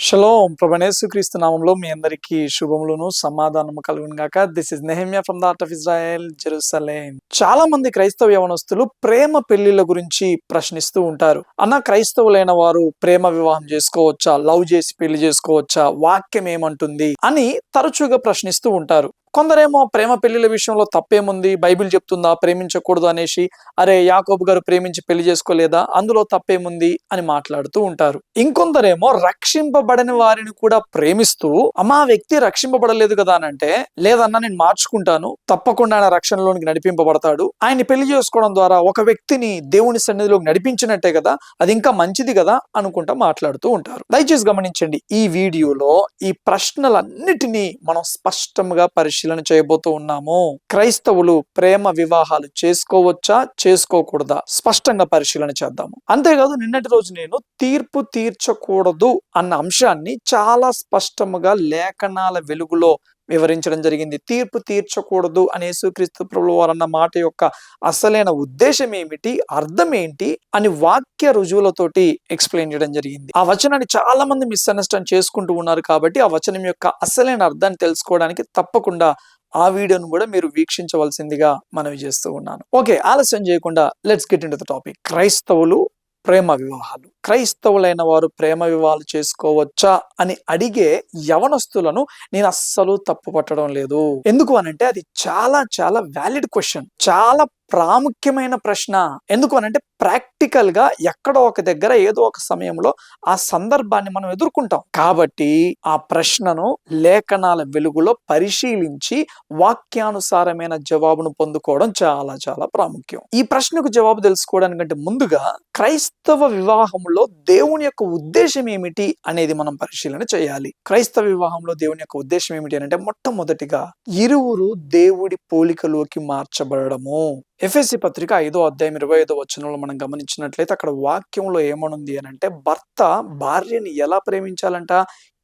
Shalom ప్రభునేసుక్రీస్తు నామంలో మీ అందరికీ శుభములను సమాధానము కలుగును గాక. This is Nehemiah from the art of Israel, Jerusalem. చాలా మంది క్రైస్తవ యవనస్తులు ప్రేమ పెళ్లిళ్ళ గురించి ప్రశ్నిస్తూ ఉంటారు. అన్న, క్రైస్తవులైన వారు ప్రేమ వివాహం చేసుకోవచ్చా, లవ్ చేసి పెళ్లి చేసుకోవచ్చా, వాక్యం ఏమంటుంది అని తరచుగా ప్రశ్నిస్తూ ఉంటారు. కొందరేమో ప్రేమ పెళ్లిళ్ళ విషయంలో తప్పేముంది, బైబిల్ చెప్తుందా ప్రేమించకూడదు అనేసి, అరే యాకోబు గారు ప్రేమించి పెళ్లి చేసుకోలేదా, అందులో తప్పేముంది అని మాట్లాడుతూ ఉంటారు. ఇంకొందరేమో రక్షింపబడని వారిని కూడా ప్రేమిస్తూ, అమ్మా వ్యక్తి రక్షింపబడలేదు కదా అని అంటే, లేదన్నా నేను మార్చుకుంటాను, తప్పకుండా ఆయన రక్షణలోనికి నడిపింపబడతాడు, ఆయన్ని పెళ్లి చేసుకోవడం ద్వారా ఒక వ్యక్తిని దేవుని సన్నిధిలోకి నడిపించినట్టే కదా, అది ఇంకా మంచిది కదా అనుకుంటా మాట్లాడుతూ ఉంటారు. దయచేసి గమనించండి, ఈ వీడియోలో ఈ ప్రశ్నలన్నిటినీ మనం స్పష్టంగా పరిశీలన చేయబోతూ ఉన్నాము. క్రైస్తవులు ప్రేమ వివాహాలు చేసుకోవచ్చా, చేసుకోకూడదా, స్పష్టంగా పరిశీలన చేద్దాము. అంతేకాదు, నిన్నటి రోజు నేను తీర్పు తీర్చకూడదు అన్న అంశాన్ని చాలా స్పష్టంగా లేఖనాల వెలుగులో వివరించడం జరిగింది. తీర్పు తీర్చకూడదు అనే యేసుక్రీస్తు ప్రభువు వారు అన్న మాట యొక్క అసలైన ఉద్దేశం ఏమిటి, అర్థం ఏంటి అని వాక్య రుజువులతోటి ఎక్స్ప్లెయిన్ చేయడం జరిగింది. ఆ వచనాన్ని చాలా మంది మిస్అండర్స్టాండ్ చేసుకుంటూ ఉన్నారు కాబట్టి ఆ వచనం యొక్క అసలైన అర్థాన్ని తెలుసుకోవడానికి తప్పకుండా ఆ వీడియోను కూడా మీరు వీక్షించవలసిందిగా మనవి చేస్తూ ఉన్నాను. ఓకే, ఆలస్యం చేయకుండా let's get into the topic. క్రైస్తవులు ప్రేమ వివాహాలు, క్రైస్తవులైన వారు ప్రేమ వివాహాలు చేసుకోవచ్చా అని అడిగే యవనస్తులను నేను అస్సలు తప్పు పట్టడం లేదు. ఎందుకు అనంటే అది చాలా చాలా వ్యాలిడ్ క్వశ్చన్, చాలా ప్రాముఖ్యమైన ప్రశ్న. ఎందుకు అనంటే ప్రాక్టికల్ గా ఎక్కడో ఒక దగ్గర ఏదో ఒక సమయంలో ఆ సందర్భాన్ని మనం ఎదుర్కొంటాం. కాబట్టి ఆ ప్రశ్నను లేఖనాల వెలుగులో పరిశీలించి వాక్యానుసారమైన జవాబును పొందుకోవడం చాలా చాలా ప్రాముఖ్యం. ఈ ప్రశ్నకు జవాబు తెలుసుకోవడానికంటే ముందుగా క్రైస్తవ వివాహంలో దేవుని యొక్క ఉద్దేశం ఏమిటి అనేది మనం పరిశీలన చేయాలి. క్రైస్తవ వివాహంలో దేవుని యొక్క ఉద్దేశం ఏమిటి అంటే, మొట్టమొదటిగా ఇరువురు దేవుడి పోలికలోకి మార్చబడము. ఎఫెసీ పత్రిక 5వ అధ్యాయం 25వ వచనంలో మనం గమనించినట్లయితే అక్కడ వాక్యంలో ఏమనుంది అనంటే, భర్త భార్యని ఎలా ప్రేమించాలంట,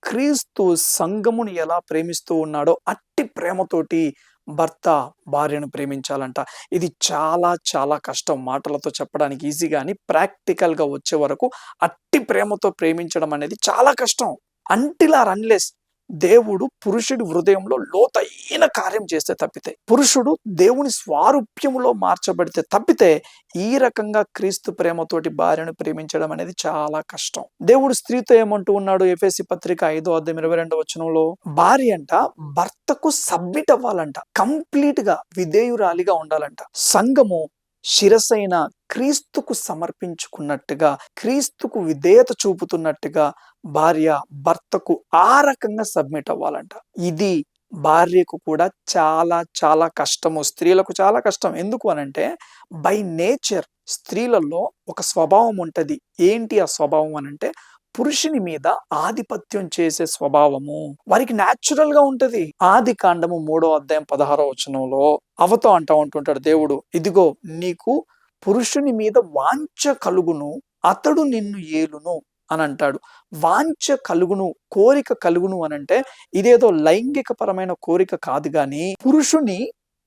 క్రీస్తు సంఘమును ఎలా ప్రేమిస్తూ ఉన్నాడో అట్టి ప్రేమతోటి భర్త భార్యను ప్రేమించాలంట. ఇది చాలా చాలా కష్టం, మాటలతో చెప్పడానికి ఈజీ గాని ప్రాక్టికల్ గా వచ్చే వరకు అట్టి ప్రేమతో ప్రేమించడం అనేది చాలా కష్టం. అంటిల్ ఆర్ అన్లెస్ దేవుడు పురుషుడి హృదయంలో లోతైన కార్యం చేస్తే తప్పితే, పురుషుడు దేవుని స్వారూప్యములో మార్చబడితే తప్పితే ఈ రకంగా క్రీస్తు ప్రేమతోటి భార్యను ప్రేమించడం అనేది చాలా కష్టం. దేవుడు స్త్రీతో ఏమంటూ ఉన్నాడు, ఎఫెసీ పత్రిక 5వ అధ్యాయం 22వ వచనంలో, భార్య అంట భర్తకు సబ్మిట్ అవ్వాలంట, కంప్లీట్ గా విధేయురాలిగా ఉండాలంట. సంఘము శిరసైన క్రీస్తుకు సమర్పించుకున్నట్టుగా, క్రీస్తుకు విధేయత చూపుతున్నట్టుగా భార్య భర్తకు ఆ రకంగా సబ్మిట్ అవ్వాలంట. ఇది భార్యకు కూడా చాలా చాలా కష్టము, స్త్రీలకు చాలా కష్టం. ఎందుకు అనంటే బై నేచర్ స్త్రీలలో ఒక స్వభావం ఉంటది. ఏంటి ఆ స్వభావం అనంటే, పురుషుని మీద ఆధిపత్యం చేసే స్వభావము వారికి న్యాచురల్ గా ఉంటది. ఆది కాండము 3వ అధ్యాయం 16వ వచనంలో అవతో ఉంటుంటాడు దేవుడు, ఇదిగో నీకు పురుషుని మీద వాంఛ కలుగును, అతడు నిన్ను ఏలును అని అంటాడు. వాంఛ కలుగును, కోరిక కలుగును అనంటే ఇదేదో లైంగిక పరమైన కోరిక కాదు గాని, పురుషుని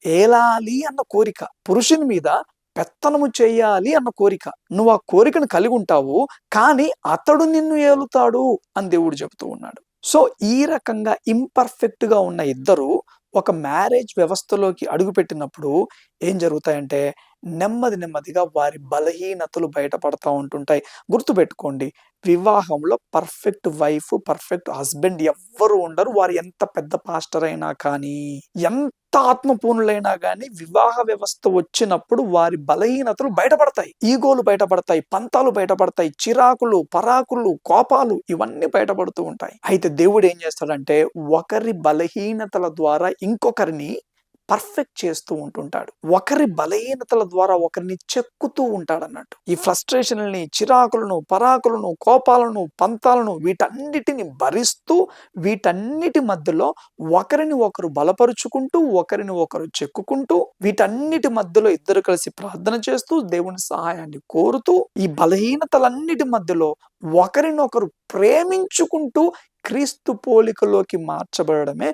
ఏలాలి అన్న కోరిక, పురుషుని మీద పెత్తనము చేయాలి అన్న కోరిక. నువ్వు ఆ కోరికను కలిగి ఉంటావు, కానీ అతడు నిన్ను ఏలుతాడు అని దేవుడు చెబుతూ ఉన్నాడు. సో ఈ రకంగా ఇంపర్ఫెక్ట్ గా ఉన్న ఇద్దరు ఒక మ్యారేజ్ వ్యవస్థలోకి అడుగుపెట్టినప్పుడు ఏం జరుగుతాయంటే, నెమ్మది నెమ్మదిగా వారి బలహీనతలు బయటపడతా ఉంటుంటాయి. గుర్తుపెట్టుకోండి, వివాహంలో పర్ఫెక్ట్ వైఫ్, పర్ఫెక్ట్ హస్బెండ్ ఎవ్వరు ఉండరు. వారు ఎంత పెద్ద పాస్టర్ అయినా కానీ, ఎంత ఆత్మపూర్ణులైనా కానీ, వివాహ వ్యవస్థ వచ్చినప్పుడు వారి బలహీనతలు బయటపడతాయి, ఈగోలు బయటపడతాయి, పంతాలు బయటపడతాయి, చిరాకులు, పరాకులు, కోపాలు ఇవన్నీ బయటపడుతూ ఉంటాయి. అయితే దేవుడు ఏం చేస్తాడంటే, ఒకరి బలహీనతల ద్వారా ఇంకొకరిని పర్ఫెక్ట్ చేస్తూ ఉంటుంటాడు. ఒకరి బలహీనతల ద్వారా ఒకరిని చెక్కుతూ ఉంటాడు అన్నట్టు. ఈ ఫ్రస్ట్రేషన్లని, చిరాకులను, పరాకులను, కోపాలను, పంతాలను వీటన్నిటిని భరిస్తూ, వీటన్నిటి మధ్యలో ఒకరిని ఒకరు బలపరుచుకుంటూ, ఒకరిని ఒకరు చెక్కుకుంటూ, వీటన్నిటి మధ్యలో ఇద్దరు కలిసి ప్రార్థన చేస్తూ, దేవుని సహాయాన్ని కోరుతూ, ఈ బలహీనతలన్నిటి మధ్యలో ఒకరినొకరు ప్రేమించుకుంటూ క్రీస్తు పోలికలోకి మార్చబడమే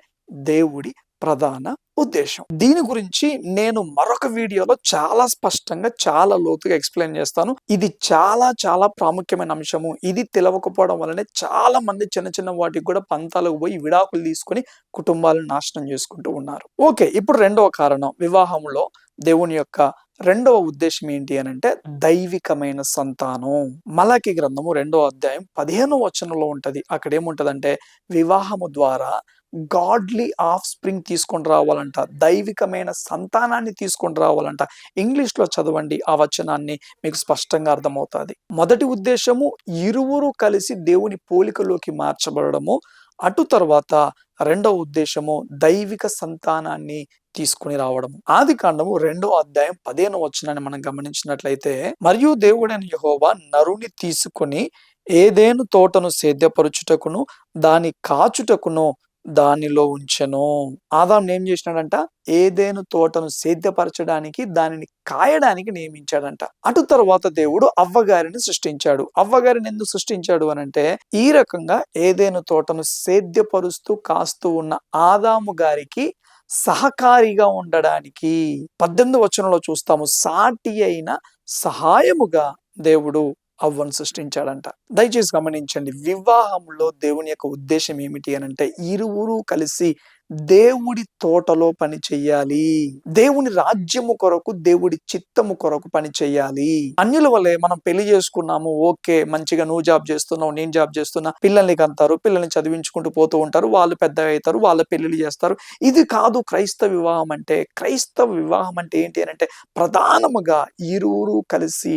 దేవుడి ప్రధాన ఉద్దేశం. దీని గురించి నేను మరొక వీడియోలో చాలా స్పష్టంగా చాలా లోతుగా ఎక్స్ప్లెయిన్ చేస్తాను. ఇది చాలా చాలా ప్రాముఖ్యమైన అంశము. ఇది తెలవకపోవడం వల్లనే చాలా మంది చిన్న చిన్న వాటికి కూడా పంతాలకు పోయి విడాకులు తీసుకొని కుటుంబాలను నాశనం చేసుకుంటూ ఉన్నారు. ఓకే, ఇప్పుడు రెండవ కారణం, వివాహంలో దేవుని యొక్క రెండవ ఉద్దేశం ఏంటి అని అంటే దైవికమైన సంతానం. మలాకి గ్రంథము 2వ అధ్యాయం 15వ వచనంలో ఉంటది. అక్కడ ఏముంటదంటే వివాహము ద్వారా గాడ్లీ ఆఫ్ స్ప్రింగ్ తీసుకొని రావాలంట, దైవికమైన సంతానాన్ని తీసుకొని రావాలంట. ఇంగ్లీష్ లో చదవండి ఆ వచనాన్ని, మీకు స్పష్టంగా అర్థమవుతుంది. మొదటి ఉద్దేశము ఇరువురు కలిసి దేవుని పోలికలోకి మార్చబడము. అటు తర్వాత రెండవ ఉద్దేశము దైవిక సంతానాన్ని తీసుకుని రావడము. ఆదికాండము 2వ అధ్యాయం 15వ వచనాన్ని మనం గమనించినట్లయితే, మరియు దేవుడైన యెహోవా నరుని తీసుకొని ఏదెను తోటను సేద్యపరచుటకును దాని కాచుటకును దానిలో ఉంచెను. ఆదాం ఏం చేసినాడంట? ఏదెను తోటను సేద్యపరచడానికి, దానిని కాయడానికి నియమించాడంట. అటు తర్వాత దేవుడు అవ్వగారిని సృష్టించాడు. అవ్వగారిని ఎందుకు సృష్టించాడు అనంటే, ఈ రకంగా ఏదెను తోటను సేద్యపరుస్తూ కాస్తూ ఉన్న ఆదాము గారికి సహకారిగా ఉండడానికి. 18వ వచనంలో చూస్తాము, సాటి అయిన సహాయముగా దేవుడు అవ్వను సృష్టించాడంట. దయచేసి గమనించండి, వివాహంలో దేవుని యొక్క ఉద్దేశం ఏమిటి అనంటే ఇరువురు కలిసి దేవుడి తోటలో పని చెయ్యాలి, దేవుని రాజ్యము కొరకు, దేవుడి చిత్తము కొరకు పని చెయ్యాలి. అన్యుల వల్లే మనం పెళ్లి చేసుకున్నాము, ఓకే మంచిగా నువ్వు జాబ్ చేస్తున్నావు, నేను జాబ్ చేస్తున్నా, పిల్లల్ని కంటారు, పిల్లల్ని చదివించుకుంటూ పోతూ ఉంటారు, వాళ్ళు పెద్దగా అవుతారు, వాళ్ళ పెళ్లిళ్ళు చేస్తారు. ఇది కాదు క్రైస్తవ వివాహం అంటే. క్రైస్తవ వివాహం అంటే ఏంటి అని అంటే ప్రధానముగా ఇరువురు కలిసి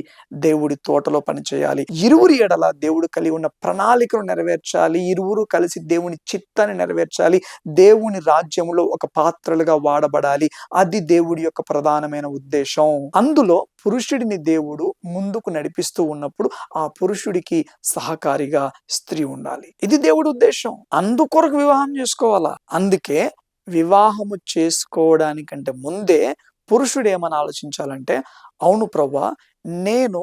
దేవుడి తోటలో పని చేయాలి, ఇరువురి ఎడల దేవుడు కలిగి ఉన్న ప్రణాళికను నెరవేర్చాలి, ఇరువురు కలిసి దేవుని చిత్తాన్ని నెరవేర్చాలి, దేవుని రాజ్యములో ఒక పాత్రలుగా వాడబడాలి. అది దేవుడి యొక్క ప్రధానమైన ఉద్దేశం. అందులో పురుషుడిని దేవుడు ముందుకు నడిపిస్తూ ఉన్నప్పుడు ఆ పురుషుడికి సహకారిగా స్త్రీ ఉండాలి. ఇది దేవుడి ఉద్దేశం. అందుకొరకు వివాహం చేసుకోవాలా. అందుకే వివాహము చేసుకోవడానికంటే ముందే పురుషుడు ఏమని ఆలోచించాలంటే, అవును ప్రభువా, నేను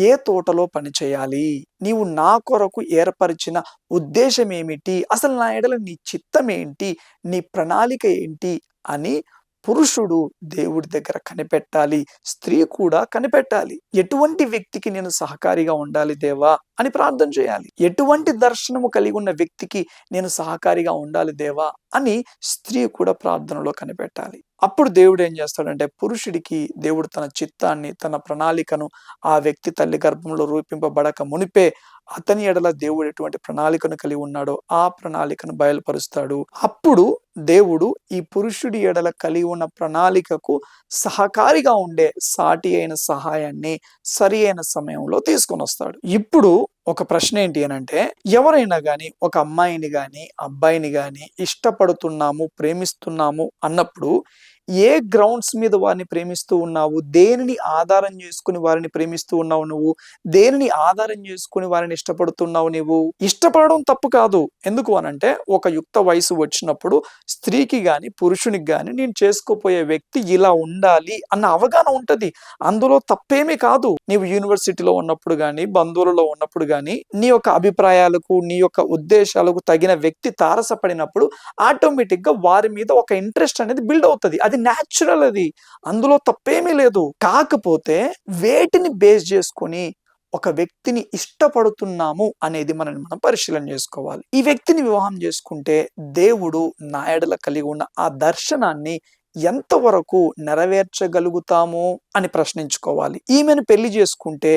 ఏ తోటలో పని చేయాలి, నీవు నా కొరకు ఏర్పరిచిన ఉద్దేశం ఏమిటి, అసలు నా ఎడల నీ చిత్తం ఏంటి, నీ ప్రణాళిక ఏంటి అని పురుషుడు దేవుడి దగ్గర కనిపెట్టాలి, స్త్రీ కూడా కనిపెట్టాలి. ఎటువంటి వ్యక్తికి నేను సహకారిగా ఉండాలి దేవా అని ప్రార్థన చేయాలి, ఎటువంటి దర్శనము కలిగి ఉన్న వ్యక్తికి నేను సహకారిగా ఉండాలి దేవా అని స్త్రీ కూడా ప్రార్థనలో కనిపెట్టాలి. అప్పుడు దేవుడు ఏం చేస్తాడంటే, పురుషుడికి దేవుడు తన చిత్తాన్ని, తన ప్రణాళికను ఆ వ్యక్తి తల్లి గర్భంలో రూపింపబడక మునిపే అతని ఎడల దేవుడు ఎటువంటి ప్రణాళికను కలిగి ఉన్నాడో ఆ ప్రణాళికను బయలుపరుస్తాడు. అప్పుడు దేవుడు ఈ పురుషుడి ఎడల కలిగి ఉన్న ప్రణాళికకు సహకారిగా ఉండే సాటి అయిన సహాయాన్ని సరి అయిన సమయంలో తీసుకొని వస్తాడు. ఇప్పుడు ఒక ప్రశ్న ఏంటి అనంటే, ఎవరైనా గాని ఒక అమ్మాయిని గాని అబ్బాయిని గాని ఇష్టపడుతున్నాము, ప్రేమిస్తున్నాము అన్నప్పుడు ఏ గ్రౌండ్స్ మీద వారిని ప్రేమిస్తూ ఉన్నావు, దేనిని ఆధారం చేసుకుని వారిని ప్రేమిస్తూ ఉన్నావు, నువ్వు దేనిని ఆధారం చేసుకుని వారిని ఇష్టపడుతున్నావు. నువ్వు ఇష్టపడడం తప్పు కాదు. ఎందుకు అనంటే, ఒక యుక్త వయసు వచ్చినప్పుడు స్త్రీకి గాని పురుషునికి గాని నేను చేసుకోపోయే వ్యక్తి ఇలా ఉండాలి అన్న అవగాహన ఉంటది, అందులో తప్పేమీ కాదు. నీవు యూనివర్సిటీలో ఉన్నప్పుడు గాని, బంధువులలో ఉన్నప్పుడు గాని, నీ యొక్క అభిప్రాయాలకు, నీ యొక్క ఉద్దేశాలకు తగిన వ్యక్తి తారసపడినప్పుడు ఆటోమేటిక్ గా వారి మీద ఒక ఇంట్రెస్ట్ అనేది బిల్డ్ అవుతుంది. అది న్యాచురల్, అది అందులో తప్పేమీ లేదు. కాకపోతే వేటిని బేస్ చేసుకొని ఒక వ్యక్తిని ఇష్టపడుతున్నాము అనేది మనం పరిశీలన చేసుకోవాలి. ఈ వ్యక్తిని వివాహం చేసుకుంటే దేవుడు నా ఎడల కలిగి ఉన్న ఆ దర్శనాన్ని ఎంతవరకు నెరవేర్చగలుగుతాము అని ప్రశ్నించుకోవాలి. ఈమెను పెళ్లి చేసుకుంటే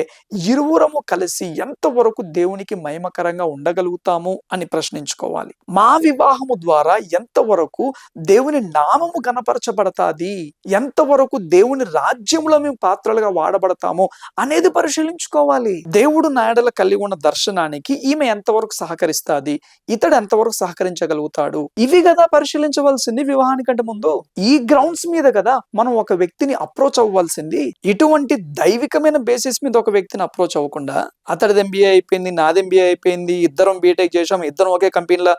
ఇరువురము కలిసి ఎంతవరకు దేవునికి మహిమకరంగా ఉండగలుగుతాము అని ప్రశ్నించుకోవాలి. మా వివాహము ద్వారా ఎంతవరకు దేవుని నామము గణపరచబడతాది, ఎంతవరకు దేవుని రాజ్యంలో మేము పాత్రలుగా వాడబడతాము అనేది పరిశీలించుకోవాలి. దేవుడు నా ఎడల కలిగి ఉన్న దర్శనానికి ఈమె ఎంతవరకు సహకరిస్తాది, ఇతడు ఎంతవరకు సహకరించగలుగుతాడు, ఇవి కదా పరిశీలించవలసింది వివాహానికంటే ముందు. ఈ గ్రౌండ్స్ మీద కదా మనం ఒక వ్యక్తిని అప్రోచ్ అవ్వాల్సింది. ఇటువంటి దైవికమైన బేసిస్ మీద ఒక వ్యక్తిని అప్రోచ్ అవ్వకుండా, అతడిది ఎంబీఏ అయిపోయింది, నాది ఎంబీఏ అయిపోయింది, ఇద్దరం బీటెక్ చేసాం, ఇద్దరం ఒకే కంపెనీలో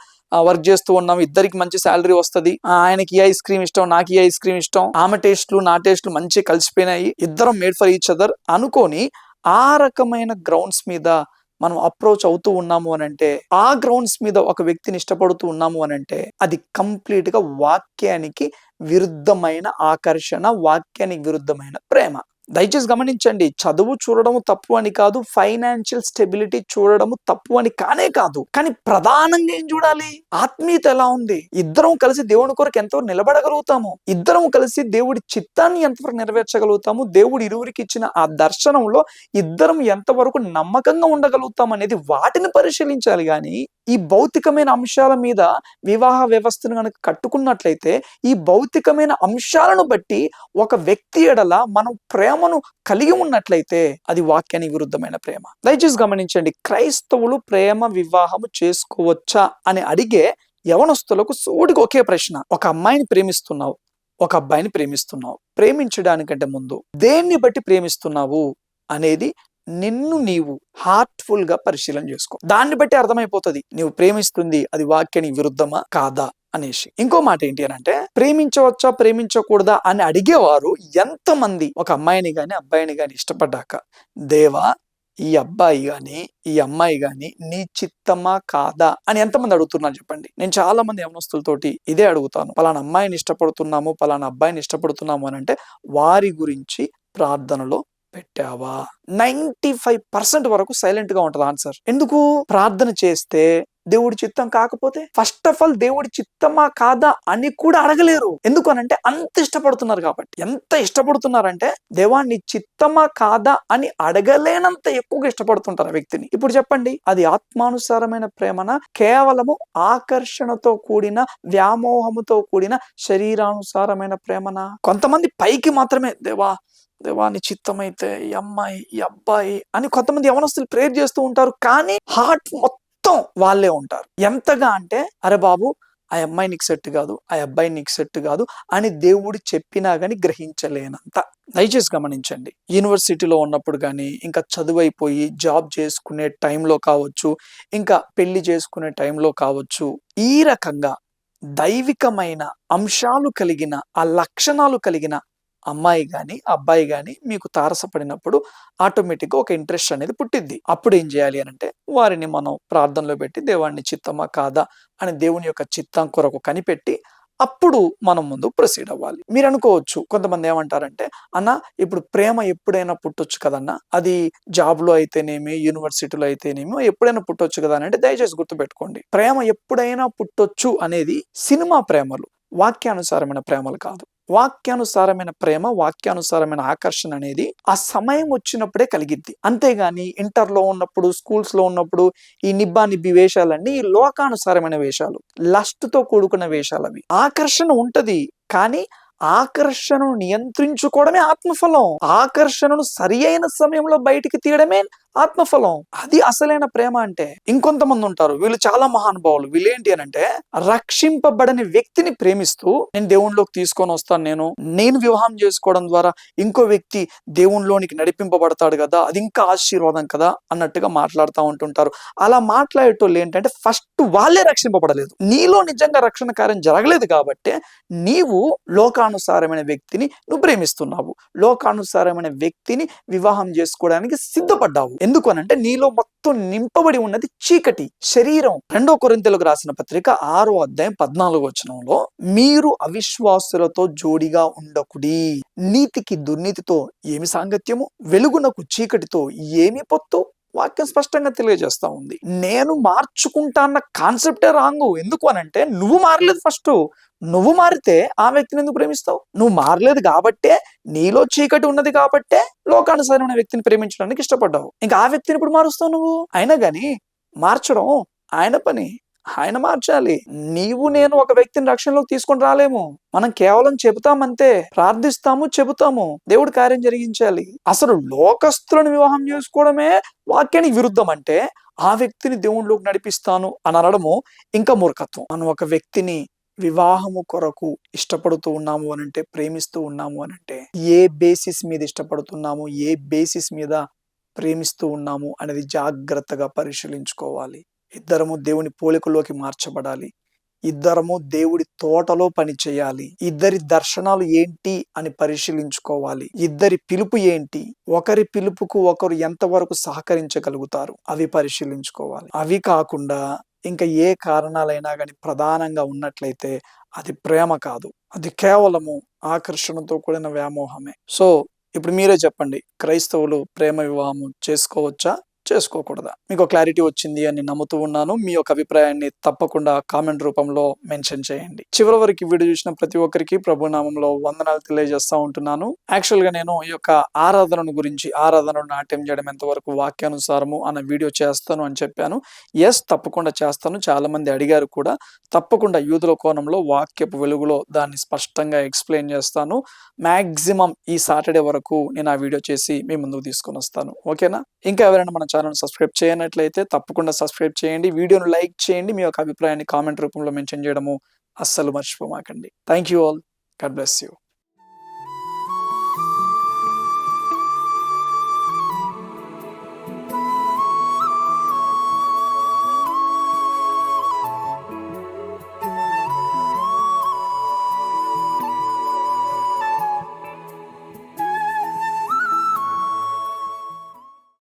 వర్క్ చేస్తూ ఉన్నాం, ఇద్దరికి మంచి శాలరీ వస్తుంది, ఆయనకి ఈ ఐస్ క్రీమ్ ఇష్టం, నాకు ఈ ఐస్ క్రీమ్ ఇష్టం, ఆమె టేస్ట్లు నా టేస్ట్లు మంచి కలిసిపోయినాయి, ఇద్దరం మేడ్ ఫర్ ఈచ్ అదర్ అనుకొని ఆ రకమైన గ్రౌండ్స్ మీద మనం అప్రోచ్ అవుతూ ఉన్నాము అని అంటే, ఆ గ్రౌండ్స్ మీద ఒక వ్యక్తిని ఇష్టపడుతూ ఉన్నాము అని అంటే, అది కంప్లీట్ గా వాక్యానికి విరుద్ధమైన ఆకర్షణ, వాక్యానికి విరుద్ధమైన ప్రేమ. దయచేసి గమనించండి, చదువు చూడడము తప్పు అని కాదు, ఫైనాన్షియల్ స్టెబిలిటీ చూడడము తప్పు అని కానే కాదు. కానీ ప్రధానంగా ఏం చూడాలి? ఆత్మీయత ఎలా ఉంది? ఇద్దరం కలిసి దేవుని కొరకు ఎంతవరకు నిలబడగలుగుతాము? ఇద్దరం కలిసి దేవుడి చిత్తాన్ని ఎంతవరకు నెరవేర్చగలుగుతాము? దేవుడు ఇరువురికి ఇచ్చిన ఆ దర్శనంలో ఇద్దరం ఎంతవరకు నమ్మకంగా ఉండగలుగుతాం అనేది వాటిని పరిశీలించాలి. గాని ఈ భౌతికమైన అంశాల మీద వివాహ వ్యవస్థను కనుక కట్టుకున్నట్లయితే, ఈ భౌతికమైన అంశాలను బట్టి ఒక వ్యక్తి ఎడల మనం ప్రేమను కలిగి ఉన్నట్లయితే అది వాక్యానికి విరుద్ధమైన ప్రేమ. దయచేసి గమనించండి, క్రైస్తవులు ప్రేమ వివాహము చేసుకోవచ్చా అని అడిగే యవనస్తులకు సూటికి ఒకే ప్రశ్న. ఒక అమ్మాయిని ప్రేమిస్తున్నావు, ఒక అబ్బాయిని ప్రేమిస్తున్నావు. ప్రేమించడానికంటే ముందు దేన్ని బట్టి ప్రేమిస్తున్నావు అనేది నిన్ను నీవు హార్ట్ఫుల్ గా పరిశీలన చేసుకో. దాన్ని బట్టి అర్థమైపోతుంది నీవు ప్రేమిస్తుంది అది వాక్యానికి విరుద్ధమా కాదా అనేసి. ఇంకో మాట ఏంటి అని అంటే, ప్రేమించవచ్చా ప్రేమించకూడదా అని అడిగేవారు ఎంతమంది ఒక అమ్మాయిని గాని అబ్బాయిని గాని ఇష్టపడ్డాక, దేవా ఈ అబ్బాయి గాని ఈ అమ్మాయి గాని నీ చిత్తమా కాదా అని ఎంతమంది అడుగుతున్నారు చెప్పండి. నేను చాలా మంది యవనస్తులతోటి ఇదే అడుగుతాను. పలానా అమ్మాయిని ఇష్టపడుతున్నాము, పలానా అబ్బాయిని ఇష్టపడుతున్నాము అని అంటే, వారి గురించి ప్రార్థనలో పెట్టావా? 95% వరకు సైలెంట్ గా ఉంటది ఆన్సర్. ఎందుకు? ప్రార్థన చేస్తే దేవుడి చిత్తం కాకపోతే, ఫస్ట్ ఆఫ్ ఆల్ దేవుడి చిత్తమా కాదా అని కూడా అడగలేరు. ఎందుకు అనంటే అంత ఇష్టపడుతున్నారు కాబట్టి. ఎంత ఇష్టపడుతున్నారంటే, దేవా నీ చిత్తమా కాదా అని అడగలేనంత ఎక్కువగా ఇష్టపడుతుంటారు ఆ వ్యక్తిని. ఇప్పుడు చెప్పండి, అది ఆత్మానుసారమైన ప్రేమనా, కేవలము ఆకర్షణతో కూడిన వ్యామోహముతో కూడిన శరీరానుసారమైన ప్రేమనా? కొంతమంది పైకి మాత్రమే దేవా నీ చిత్తమైతే ఈ అమ్మాయి ఈ అబ్బాయి అని కొంతమంది యవనస్తులు ప్రేర్ చేస్తూ ఉంటారు. కానీ హార్ట్ మొత్తం వాళ్ళే ఉంటారు. ఎంతగా అంటే, అరే బాబు ఆ అమ్మాయి నీకు సెట్ కాదు, ఆ అబ్బాయి నీకు సెట్ కాదు అని దేవుడు చెప్పినా గాని గ్రహించలేనంత. దయచేసి గమనించండి, యూనివర్సిటీలో ఉన్నప్పుడు కానీ, ఇంకా చదువైపోయి జాబ్ చేసుకునే టైంలో కావచ్చు, ఇంకా పెళ్లి చేసుకునే టైంలో కావచ్చు, ఈ రకంగా దైవికమైన అంశాలు కలిగిన ఆ లక్షణాలు కలిగిన అమ్మాయి గాని అబ్బాయి గాని మీకు తారసపడినప్పుడు ఆటోమేటిక్ గా ఒక ఇంట్రెస్ట్ అనేది పుట్టిద్ది. అప్పుడు ఏం చేయాలి అని అంటే, వారిని మనం ప్రార్థనలో పెట్టి దేవాన్ని చిత్తమా కాదా అని దేవుని యొక్క చిత్తం కొరకు కనిపెట్టి అప్పుడు మనం ముందు ప్రొసీడ్ అవ్వాలి. మీరు అనుకోవచ్చు, కొంతమంది ఏమంటారంటే, అన్న ఇప్పుడు ప్రేమ ఎప్పుడైనా పుట్టొచ్చు కదన్నా, అది జాబ్ లో అయితేనేమి యూనివర్సిటీలో అయితేనేమి ఎప్పుడైనా పుట్టొచ్చు కదా అని అంటే, దయచేసి గుర్తుపెట్టుకోండి, ప్రేమ ఎప్పుడైనా పుట్టొచ్చు అనేది సినిమా ప్రేమలు, వాక్యానుసారమైన ప్రేమలు కాదు. వాక్యానుసారమైన ప్రేమ, వాక్యానుసారమైన ఆకర్షణ అనేది ఆ సమయం వచ్చినప్పుడే కలిగిద్ది. అంతేగాని ఇంటర్లో ఉన్నప్పుడు, స్కూల్స్ లో ఉన్నప్పుడు ఈ నిబ్బా నిబ్బి వేషాలన్నీ లోకానుసారమైన వేషాలు, లస్ట్ తో కూడుకున్న వేషాలు. అవి ఆకర్షణ ఉంటది, కానీ ఆకర్షణను నియంత్రించుకోవడమే ఆత్మఫలం. ఆకర్షణను సరి అయిన సమయంలో బయటికి తీయడమే ఆత్మఫలం. అది అసలైన ప్రేమ అంటే. ఇంకొంతమంది ఉంటారు, వీళ్ళు చాలా మహానుభావులు. వీళ్ళేంటి అని అంటే, రక్షింపబడని వ్యక్తిని ప్రేమిస్తూ నేను దేవునిలోకి తీసుకొని వస్తాను, నేను వివాహం చేసుకోవడం ద్వారా ఇంకో వ్యక్తి దేవునిలోనికి నడిపింపబడతాడు కదా, అది ఇంకా ఆశీర్వాదం కదా అన్నట్టుగా మాట్లాడుతూ ఉంటుంటారు. అలా మాట్లాడేటోళ్ళు ఏంటంటే, ఫస్ట్ వాళ్ళే రక్షింపబడలేదు, నీలో నిజంగా రక్షణ కార్యం జరగలేదు కాబట్టి నీవు లోకానుసారమైన వ్యక్తిని నువ్వు ప్రేమిస్తున్నావు, లోకానుసారమైన వ్యక్తిని వివాహం చేసుకోవడానికి సిద్ధపడ్డావు. ఎందుకు అనంటే, నీలో మొత్తం నింపబడి ఉన్నది చీకటి శరీరం. 2 కొరింథీయులకు రాసిన పత్రిక 6వ అధ్యాయం 14వ వచనంలో, మీరు అవిశ్వాసులతో జోడిగా ఉండకుడి, నీతికి దుర్నీతితో ఏమి సాంగత్యము, వెలుగునకు చీకటితో ఏమి పొత్తు. వాక్యం స్పష్టంగా తెలియజేస్తా ఉంది. నేను మార్చుకుంటా అన్న కాన్సెప్టే రాంగు. ఎందుకు అనంటే, నువ్వు మారలేదు. ఫస్ట్ నువ్వు మారితే ఆ వ్యక్తిని ఎందుకు ప్రేమిస్తావు? నువ్వు మారలేదు కాబట్టే, నీలో చీకటి ఉన్నది కాబట్టే లోకానుసారమైన వ్యక్తిని ప్రేమించడానికి ఇష్టపడ్డావు. ఇంకా ఆ వ్యక్తిని ఇప్పుడు మారుస్తావు నువ్వు. అయినా గాని మార్చడం ఆయన పని, ఆయన మార్చాలి. నీవు నేను ఒక వ్యక్తిని రక్షణలోకి తీసుకొని రాలేము. మనం కేవలం చెబుతామంతే, ప్రార్థిస్తాము, చెబుతాము, దేవుడు కార్యం జరిగించాలి. అసలు లోకస్తులను వివాహం చేసుకోవడమే వాక్యానికి విరుద్ధం అంటే, ఆ వ్యక్తిని దేవునిలోకి నడిపిస్తాను అని అనడము ఇంకా మూర్ఖత్వం. మనం ఒక వ్యక్తిని వివాహము కొరకు ఇష్టపడుతూ ఉన్నాము అనంటే, ప్రేమిస్తూ ఉన్నాము అనంటే, ఏ బేసిస్ మీద ఇష్టపడుతున్నాము, ఏ బేసిస్ మీద ప్రేమిస్తూ ఉన్నాము అనేది జాగ్రత్తగా పరిశీలించుకోవాలి. ఇద్దరము దేవుని పోలికలోకి మార్చబడాలి. ఇద్దరము దేవుడి తోటలో పని చేయాలి. ఇద్దరి దర్శనాలు ఏంటి అని పరిశీలించుకోవాలి. ఇద్దరి పిలుపు ఏంటి, ఒకరి పిలుపుకు ఒకరు ఎంతవరకు సహకరించగలుగుతారు అవి పరిశీలించుకోవాలి. అవి కాకుండా ఇంకా ఏ కారణాలైనా గాని ప్రధానంగా ఉన్నట్లయితే అది ప్రేమ కాదు, అది కేవలము ఆకర్షణతో కూడిన వ్యామోహమే. సో ఇప్పుడు మీరే చెప్పండి, క్రైస్తవులు ప్రేమ వివాహము చేసుకోవచ్చా, చేసుకోకూడదా? మీకు క్లారిటీ వచ్చింది అని నమ్ముతూ ఉన్నాను. మీ యొక్క అభిప్రాయాన్ని తప్పకుండా కామెంట్ రూపంలో మెన్షన్ చేయండి. చివరి వరకు వీడియో చూసిన ప్రతి ఒక్కరికి ప్రభు నామంలో వందనాలు తెలియజేస్తా ఉంటున్నాను. యాక్చువల్ గా నేను ఈ యొక్క ఆరాధనను నాట్యం చేయడం ఎంతవరకు వాక్యానుసారము అన్న వీడియో చేస్తాను అని చెప్పాను. ఎస్, తప్పకుండా చేస్తాను. చాలా మంది అడిగారు కూడా. తప్పకుండా యూదుల కోణంలో వాక్యపు వెలుగులో దాన్ని స్పష్టంగా ఎక్స్ప్లెయిన్ చేస్తాను. మాక్సిమం ఈ సాటర్డే వరకు నేను ఆ వీడియో చేసి మీ ముందుకు తీసుకొని వస్తాను. ఓకేనా? ఇంకా ఎవరైనా మన ఛానల్ సబ్స్క్రైబ్ చేయనట్లయితే తప్పకుండా సబ్స్క్రైబ్ చేయండి. వీడియోను లైక్ చేయండి. మీ యొక్క అభిప్రాయాన్ని కామెంట్ రూపంలో మెన్షన్ చేయడము అస్సలు మర్చిపోమాకండి. Thank you all. God bless you.